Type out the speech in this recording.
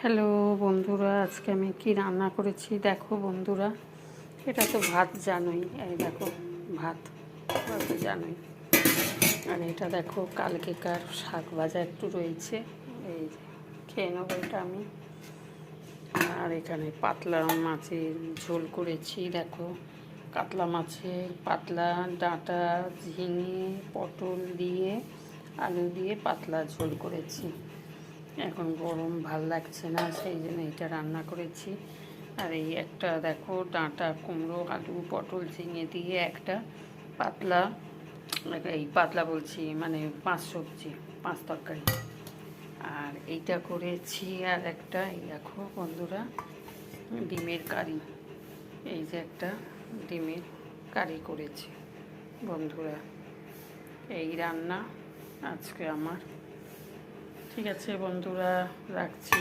Hello বন্ধুরা, আজকে আমি কি রান্না করেছি দেখো বন্ধুরা। এটা তো ভাত জানোই, এই দেখো ভাত তো জানোই। আর এটা দেখো কালকেকার শাক ভাজা একটু রয়েছে, এই যে খেয়ে নেবো এটা আমি। আর এখানে পাতলা মাছের ঝোল করেছি দেখো, কাতলা মাছের পাতলা ডাঁটা, ঝিঙে, পটল দিয়ে আলু দিয়ে পাতলা ঝোল করেছি। এখন গরম ভাল লাগছে না, সেই জন্য এটা রান্না করেছি। আর এই একটা দেখো ডাঁটা, কুমড়ো, আলু, পটল, ঝিঙে দিয়ে একটা পাতলা, এই পাতলা বলছি মানে পাঁচ সবজি, পাঁচ তরকারি। আর এইটা করেছি আর একটা এই দেখো বন্ধুরা ডিমের কারি, এই যে একটা ডিমের কারি করেছি বন্ধুরা। এই রান্না আজকে আমার। ঠিক আছে বন্ধুরা, রাখছি।